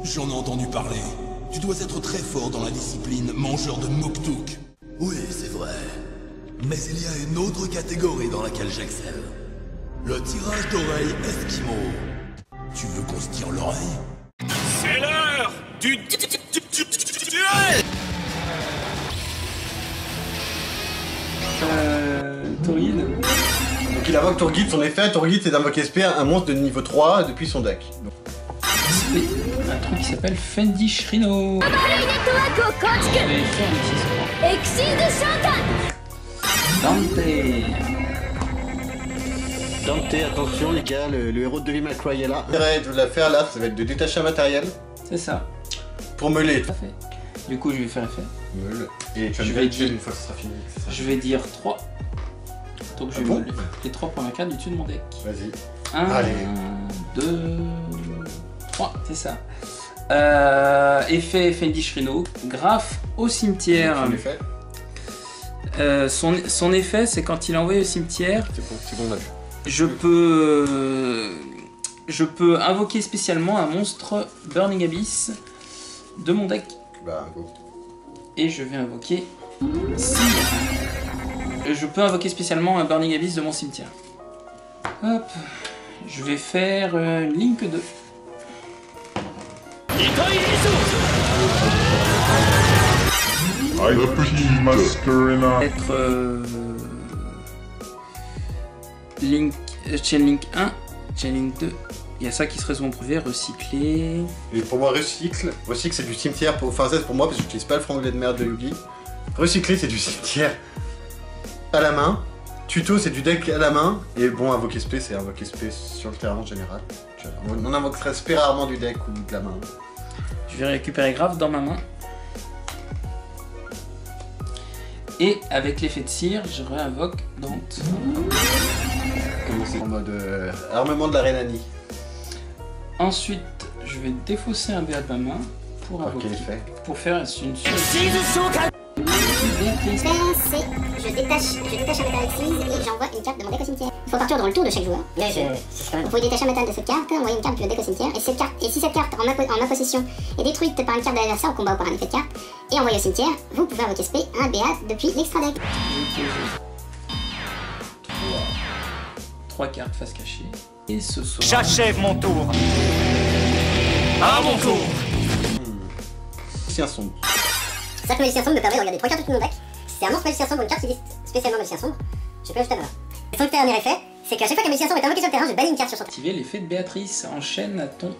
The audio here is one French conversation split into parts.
J'en ai entendu parler. Tu dois être très fort dans la discipline mangeur de Moktouk. Oui, c'est vrai. Mais il y a une autre catégorie dans laquelle j'excelle. Le tirage d'oreille Esquimau. Tu veux qu'on se tire l'oreille? C'est l'heure du duel. Torguid. Donc il invoque Torguid, son effet, Torguid c'est d'invoquer SP un monstre de niveau 3 depuis son deck. Donc. Un truc qui s'appelle Fendi Shrino. Dante, attention les gars, le héros de Devil May Cry est là. L'intérêt de la faire là, ça va être de détacher un matériel. C'est ça. Pour meuler. Parfait. Du coup je vais faire effet. Meule. Et tu vas me vérifier une fois que ce sera fini. Je vais dire 3. Donc je vais meuler les 3 premières cartes du dessus de mon deck. Vas-y. 1, 2, 3, c'est ça. Effet Fendi Shrino, graphe au cimetière. Son effet, c'est quand il est envoyé au cimetière. C'est bon, on a vu. Je peux invoquer spécialement un monstre Burning Abyss de mon deck. Bah, go. Et je vais invoquer Sire. Je peux invoquer spécialement un Burning Abyss de mon cimetière. Hop. Je vais faire une Link 2. Être Link, Chain Link 1, Chain Link 2. Il y a ça qui se résout en privé, recycler. Et pour moi, recycle c'est du cimetière. Enfin, ça c'est pour moi parce que j'utilise pas le franglais de merde de Yugi. Recycler c'est du cimetière à la main. Tuto c'est du deck à la main. Et bon, invoquer SP c'est invoquer SP sur le terrain en général. On invoquerait SP rarement du deck ou de la main. Je vais récupérer grave dans ma main. Et avec l'effet de cire, je réinvoque Dante. Commencer en mode armement de la Rhénanie. Ensuite, je vais défausser un BA de ma main pour invoquer. Pour faire une je détache un métal exige et j'envoie une carte de mon deck au cimetière. Il faut partir dans le tour de chaque joueur. Vous pouvez détacher un métal de cette carte, envoyer une carte de votre deck au cimetière, et si cette carte en ma possession est détruite par une carte de l'adversaire au combat ou par un effet de carte, et envoyée au cimetière, vous pouvez invoquer SP un BA depuis l'extra deck. 3 cartes face cachée. Et ce soir... J'achève mon tour. À mon tour. Magicien sombre. C'est-à-dire que Magicien sombre me permet de regarder 3 cartes de tout mon deck. C'est un monstre Magicien sombre ou une carte qui dit spécialement Magicien sombre. Je peux ajouter à ma main. Son dernier effet, c'est qu'à chaque fois qu'un Magicien sombre est invoqué sur le terrain, je bannis une carte sur son terrain. Activer l'effet de Béatrice, enchaîne à ton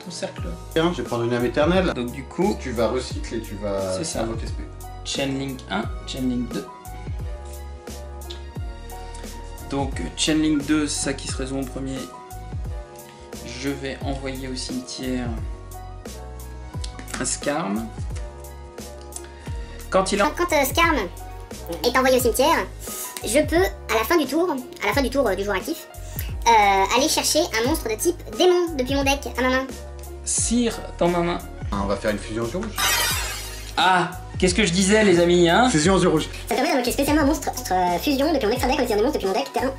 cercle. Tiens, je vais prendre une âme éternelle. Donc du coup... Tu vas recycler et tu vas invoquer SP. Chain Link 1, Chain Link 2. Donc Chain Link 2, c'est ça qui se résout en premier. Je vais envoyer au cimetière un Skarm. Quand Skarm est envoyé au cimetière, je peux, à la fin du tour du joueur actif, aller chercher un monstre de type démon depuis mon deck à ma main. Cire dans ma main. On va faire une fusion aux yeux rouges. Ah, qu'est-ce que je disais les amis, hein? Fusion aux yeux rouges. Ça permet d'invoquer spécialement un monstre fusion depuis mon extra deck en utilisant des monstres depuis mon deck terrain.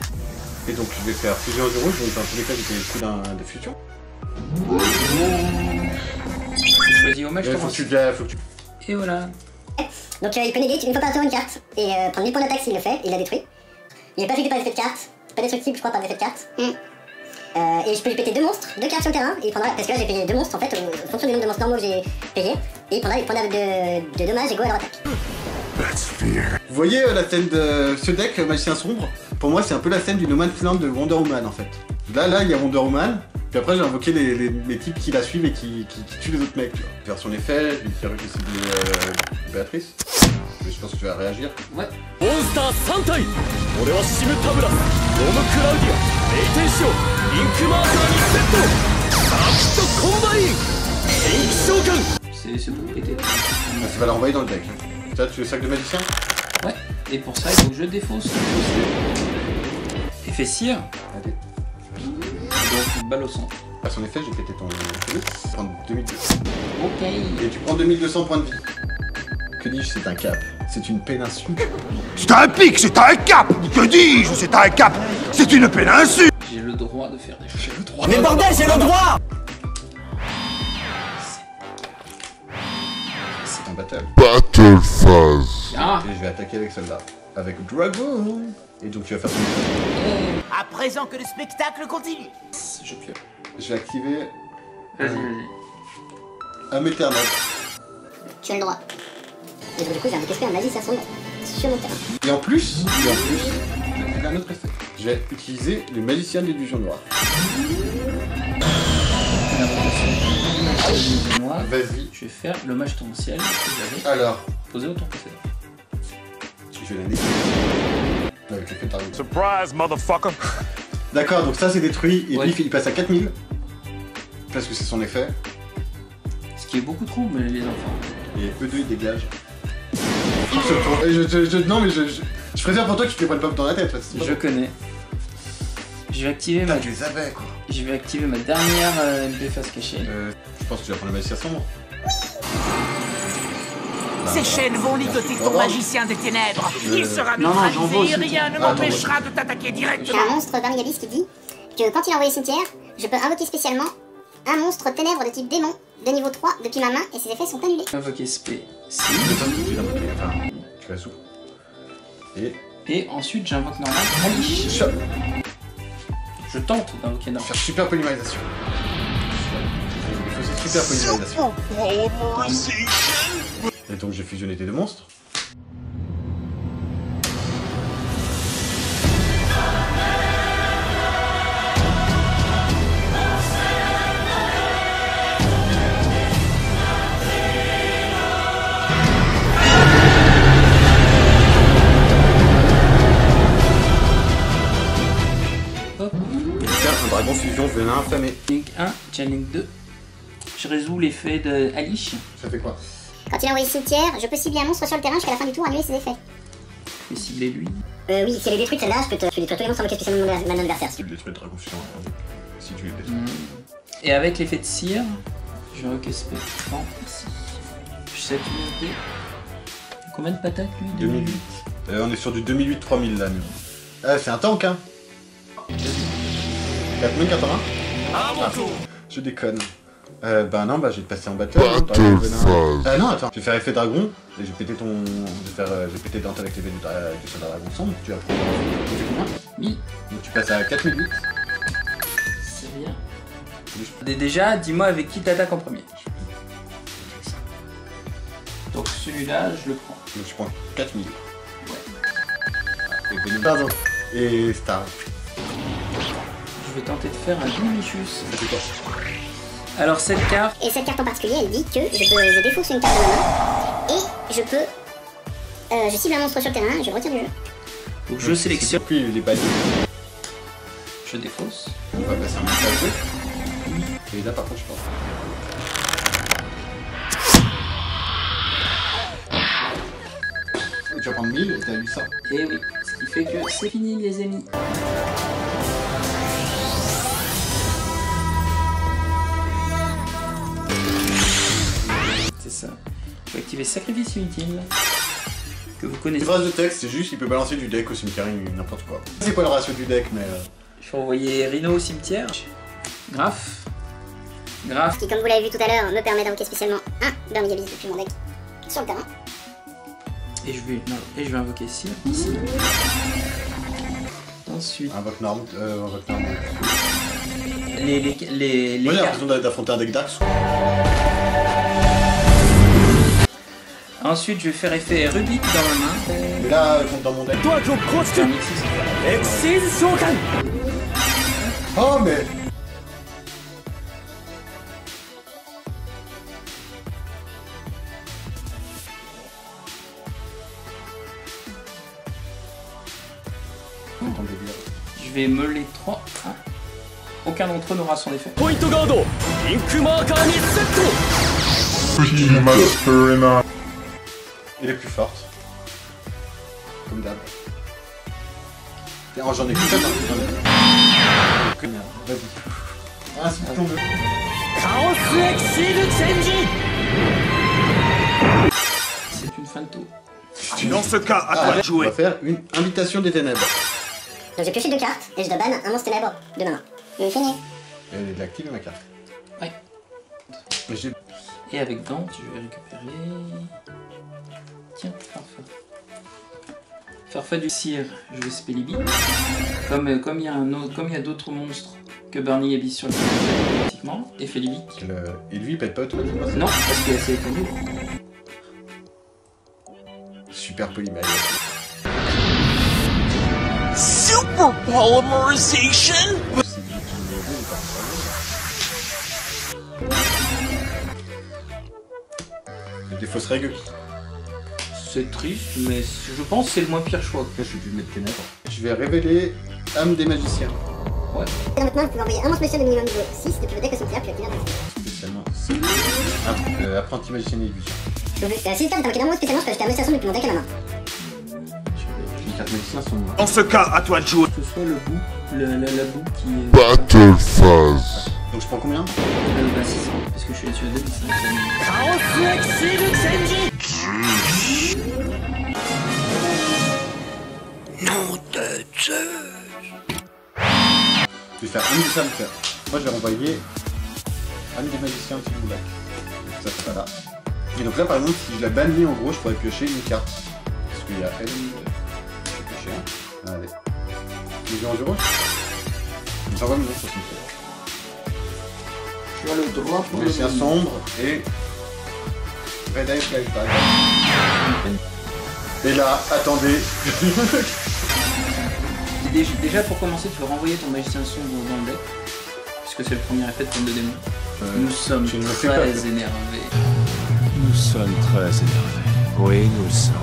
Et donc je vais faire fusion aux yeux rouges, donc dans tous les cas j'ai fait le coup de fusion. Choisis hommage, faut que tu... Et voilà. Donc il peut negate une fois par tour une carte et prendre 1000 points d'attaque s'il le fait, et il la détruit. Il est pas affecté par l'effet de carte, pas destructible je crois par l'effet de carte. Et je peux lui péter 2 monstres, 2 cartes sur le terrain, et il prendra, parce que là j'ai payé 2 monstres en fait, en fonction du nombre de monstres normaux que j'ai payé, et il prendra les points de dommages égaux à leur attaque. Vous voyez la scène de ce deck, Magicien Sombre? Pour moi c'est un peu la scène du No Man's Land de Wonder Woman en fait. Là il y a Wonder Woman, puis après j'ai invoqué les types qui la suivent et qui tuent les autres mecs, tu vois. Faire son effet, je vais dire que c'est de Béatrice. Je pense que tu vas réagir. Ouais. C'est pour péter. Ça va l'envoyer dans le deck. Ça, tu veux le sac de magicien? Ouais, et pour ça il faut que je défausse. Effet cire. Allez. Donc balle au centre. À son effet, j'ai pété ton truc. Tu prends 2200. Ok. Et tu prends 2200 points de vie. Que dis-je, c'est un cap. C'est une péninsule. C'est un pic, c'est un cap. Que dis-je, c'est un cap. C'est une péninsule. J'ai le droit de faire des choses. J'ai le droit. Mais bordel, j'ai le droit! C'est un battle. Battle phase. Ah. Et je vais attaquer avec celle-là. Avec Dragon. Et donc tu vas faire ton... À présent que le spectacle continue. Je pioche. Je vais activer Vas-y. un éternel. Tu as le droit. Et donc, du coup, j'ai invoqué un magicien sombre sur mon terrain. Et en plus, il y a un autre effet. Je vais utiliser le magicien d'illusion noire. Vas-y. Je vais faire le mage torrentiel que j'avais Alors, posé au tour précédent. je vais la négocier. Avec l'effet de target. Surprise, motherfucker. D'accord, donc ça c'est détruit et Ouais. lui il passe à 4000. Parce que c'est son effet. Ce qui est beaucoup trop, mais les enfants. Et eux deux ils dégagent. Et non mais je préfère pour toi que tu te les prennes pas dans la tête. Je connais. Je vais activer ma, je les avais quoi. je vais activer ma dernière MP face cachée. Je pense que tu vas prendre le magicien sombre. Ces chaînes vont ligoter ton magicien des ténèbres. Il sera non, j'en veux neutralisé aussi. et rien ne Attends, m'empêchera de t'attaquer J'ai directement. un monstre Burning Abyss qui dit que quand il est envoyé cimetière, je peux invoquer spécialement un monstre ténèbres de type démon de niveau 3 depuis ma main et ses effets sont annulés. Invoquer spé. Si. Tu la soupe. Et. Et ensuite j'invoque normal Alice. Chop. Je tente d'invoquer normal. Faire super polymérisation. Il faut super polymérisation. Et donc j'ai fusionné tes deux monstres. Hop. Un dragon fusion venin inflammé. Link 1, Channeling 2. Je résous l'effet de Alice. Ça fait quoi? Quand il est envoyé cimetière, je peux cibler un monstre sur le terrain jusqu'à la fin du tour, annuler ses effets. Je vais cibler lui. Oui, si elle est détruite celle-là, je peux détruire tous les monstres invoqués spécialement de mon adversaire. Tu détruis le dragon fusion. Si tu les détruis. Et avec l'effet de cire, je vais invoquer spé. Non, ici. Je sais tu MP. Combien de patates lui 2008. On est sur du 2008-3000 là, nous. Ah, c'est un tank, hein. 4080. Je déconne. Bah non, bah je vais te passer en battle. Battle phase. Ah non, attends. Je vais faire effet dragon. Et je vais péter ton. Je vais péter Dante avec l'effet du soldat dragon sombre. Tu vas prendre. Tu fais combien 1000. Donc tu passes à 4008. C'est bien. Déjà, dis-moi avec qui t'attaques en premier. Donc celui-là, je le prends. Donc je prends 4000. Ouais. Pardon. Et Star. Je vais tenter de faire un Dimichus. Ça fait quoi? Alors cette carte, Et cette carte en particulier, elle dit que je défausse une carte de ma main et je peux. Je cible un monstre sur le terrain et je le retire du jeu. donc je sélectionne. Puis les balles. Je défausse. On va passer un match à jouer. Et là par contre je pense. Tu vas prendre 1000 et t'as 800. Et oui, ce qui fait que c'est fini les amis. C'est ça. Je vais activer Sacrifice Inutile. Que vous Les connaissez. phrases de texte, c'est juste, il peut balancer du deck au cimetière, n'importe quoi. C'est pas le ratio du deck, mais. Je vais envoyer Rhino au cimetière. Graph. Graph. Qui, comme vous l'avez vu tout à l'heure, me permet d'invoquer spécialement un Burning Abyss depuis mon deck sur le terrain. Et je vais invoquer Cyr ici. Ensuite, Invoque norme. Invoque norme. les Moi j'ai cartes. l'impression d'affronter un deck dark. Ensuite, je vais faire effet Rubik dans ma main. Mais là, elle compte dans mon deck. C'est un Nixis. Oh, mais. Je vais me les 3. Aucun d'entre eux n'aura son effet. Il est plus forte. Comme d'hab. Oh, j'en ai plus tellement, j'en ai plus. Vas-y. Ah, c'est pour ton jeu. C'est une fin de tour. Dans ce cas, à Ah, toi de on jouer. va faire une invitation des ténèbres. Donc j'ai pioché 2 cartes et je dois ban un monstre ténèbres de ma main. Fini. Elle est active ma carte. Ouais. Mais j'ai... Et avec Dante, je vais récupérer... Tiens, Farfa. Farfa du Cire, je vais Spelliby. Comme il y a d'autres monstres que Burning Abyss sur le terrain, automatiquement, et Félibic. Et lui il pète pas automatiquement. Non, parce qu'il est assez étendu. Super polymère. Super polymerization? Des fausses règles. C'est triste, mais je pense que c'est le moins pire choix. Là, je vais mettre ténèbres. Je vais révéler âme des magiciens. Ouais. Dans votre main, vous pouvez envoyer un monstre spécial de minimum niveau 6 depuis le deck au cimetière, puis activer un magicien. Spécialement. Apprenti magicien d'illusion. Si t'as invoqué un monstre spécialement, je peux ajouter un magicien sombre depuis mon deck à ma main. Les cartes magiciens sont... Dans ce cas, à toi de jouer. Que ce soit le bout, la boue qui est... Battle phase. Donc je prends combien? 600, parce que je suis sur 2005. Nom de Dieu. Je vais faire un des serviteurs. Moi je vais renvoyer un des magiciens au-dessus du lac. Ça c'est pas là. Et donc là par exemple, si je la bannis en gros, je pourrais piocher une carte. Parce qu'il y a elle. Je vais piocher un. Allez. Je vais en 0. J'envoie mes autres sur cimetière. Tu as le droit pour Magicien sombre et. Red Eye Flashback. Et là, attendez. Déjà pour commencer, tu vas renvoyer ton magicien sombre dans le deck. Puisque c'est le premier effet de tombe de démon. Nous sommes tu ne le fais pas. très énervés. Nous sommes très énervés. Oui, nous le sommes.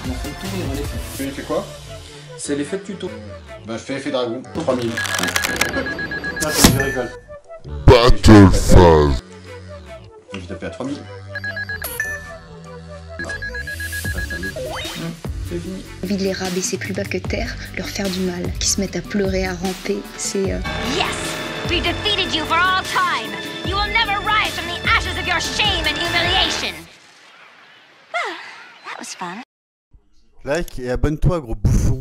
On a fait le tour et on l'a fait. Tu fais quoi? C'est l'effet de tuto. Bah je fais effet dragon. 3000. Attends, je rigole. Battle phase. Je vais taper à 3000. Non. C'est fini. Envie de les rabaisser plus bas que terre, leur faire du mal, qui se mettent à pleurer, à ramper, c'est... Yes! We defeated you for all time! You will never rise from the ashes of your shame and humiliation! That was fun. Like et abonne-toi, gros bouffon.